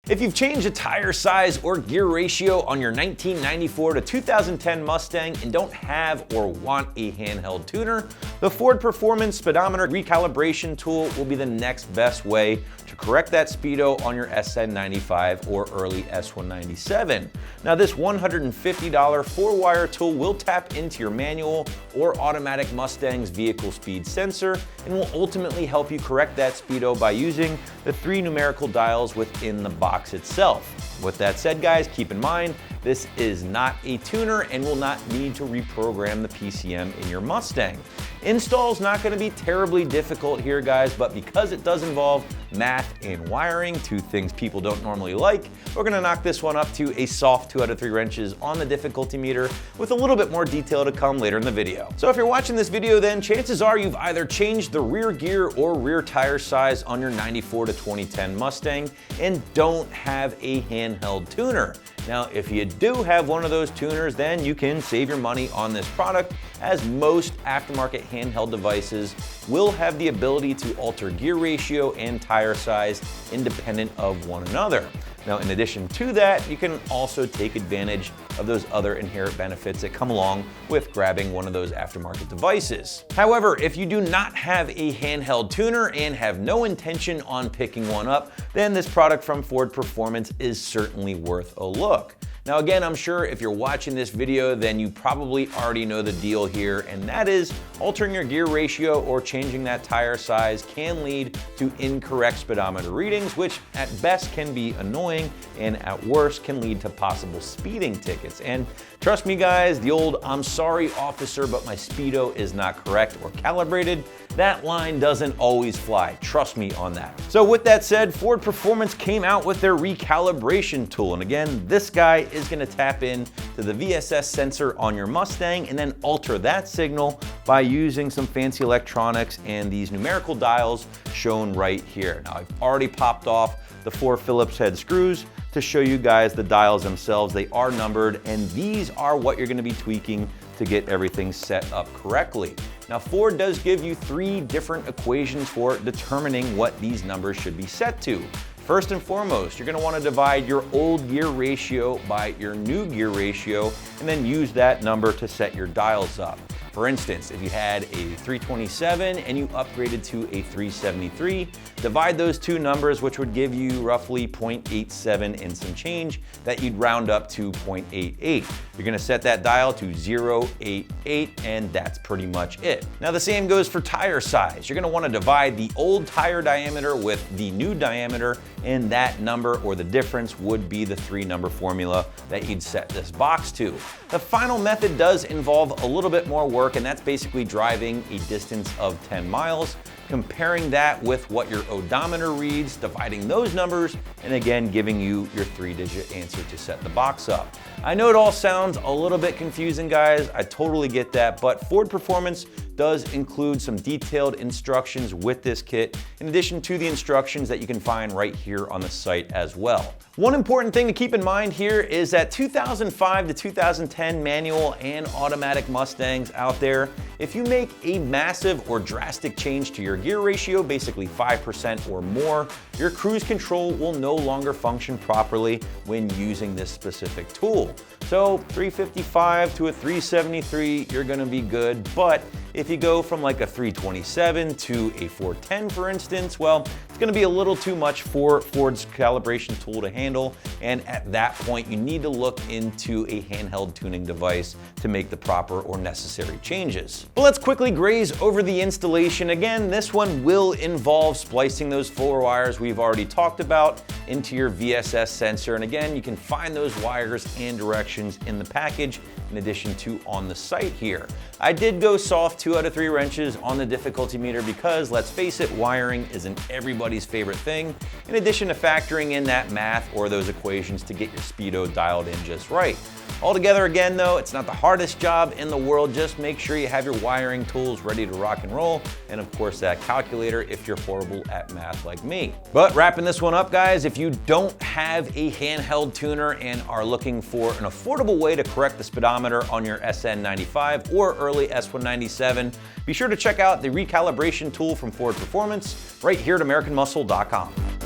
If you've changed a tire size or gear ratio on your 1994 to 2010 Mustang and don't have or want a handheld tuner, the Ford Performance Speedometer Recalibration Tool will be the next best way to correct that speedo on your SN95 or early S197. Now this $150 4-wire tool will tap into your manual or automatic Mustang's vehicle speed sensor and will ultimately help you correct that speedo by using the 3 numerical dials within the box itself. With that said, guys, keep in mind, this is not a tuner and will not need to reprogram the PCM in your Mustang. Install is not going to be terribly difficult here, guys, but because it does involve math and wiring, 2 things people don't normally like, we're going to knock this one up to a soft 2 out of 3 wrenches on the difficulty meter with a little bit more detail to come later in the video. So if you're watching this video, then chances are you've either changed the rear gear or rear tire size on your 94 to 2010 Mustang and don't have a handheld tuner. Now, if you do have one of those tuners, then you can save your money on this product, as most aftermarket handheld devices will have the ability to alter gear ratio and tire size independent of one another. Now, in addition to that, you can also take advantage of those other inherent benefits that come along with grabbing one of those aftermarket devices. However, if you do not have a handheld tuner and have no intention on picking one up, then this product from Ford Performance is certainly worth a look. Now again, I'm sure if you're watching this video, then you probably already know the deal here, and that is altering your gear ratio or changing that tire size can lead to incorrect speedometer readings, which at best can be annoying and at worst can lead to possible speeding tickets. And trust me guys, the old "I'm sorry officer, but my speedo is not correct or calibrated," that line doesn't always fly. Trust me on that. So with that said, Ford Performance came out with their recalibration tool. And again, this guy is gonna tap in to the VSS sensor on your Mustang and then alter that signal by using some fancy electronics and these numerical dials shown right here. Now I've already popped off the 4 Phillips head screws to show you guys the dials themselves. They are numbered, and these are what you're gonna be tweaking to get everything set up correctly. Now Ford does give you 3 different equations for determining what these numbers should be set to. First and foremost, you're gonna wanna divide your old gear ratio by your new gear ratio and then use that number to set your dials up. For instance, if you had a 327 and you upgraded to a 373, divide those 2 numbers, which would give you roughly 0.87 and some change that you'd round up to 0.88. You're gonna set that dial to 088 and that's pretty much it. Now the same goes for tire size. You're gonna wanna divide the old tire diameter with the new diameter, and that number or the difference would be the 3-number formula that you'd set this box to. The final method does involve a little bit more work, and that's basically driving a distance of 10 miles, comparing that with what your odometer reads, dividing those numbers, and again giving you your 3-digit answer to set the box up. I know it all sounds a little bit confusing, guys. I totally get that, but Ford Performance does include some detailed instructions with this kit, in addition to the instructions that you can find right here on the site as well. One important thing to keep in mind here is that 2005 to 2010 manual and automatic Mustangs out there, if you make a massive or drastic change to your gear ratio, basically 5% or more, your cruise control will no longer function properly when using this specific tool. So 355 to a 373, you're gonna be good, but if you go from like a 327 to a 410, for instance, well, it's gonna be a little too much for Ford's calibration tool to handle, and at that point, you need to look into a handheld tuning device to make the proper or necessary changes. But let's quickly graze over the installation. Again, this one will involve splicing those 4 wires we've already talked about into your VSS sensor, and again, you can find those wires and directions in the package in addition to on the site here. I did go soft 2 out of 3 wrenches on the difficulty meter because, let's face it, wiring isn't everybody's favorite thing, in addition to factoring in that math or those equations to get your speedo dialed in just right. Altogether, again though, it's not the hardest job in the world. Just make sure you have your wiring tools ready to rock and roll, and of course that calculator if you're horrible at math like me. But wrapping this one up, guys, if you don't have a handheld tuner and are looking for an affordable way to correct the speedometer on your SN95 or early S197, be sure to check out the recalibration tool from Ford Performance right here at AmericanMuscle.com.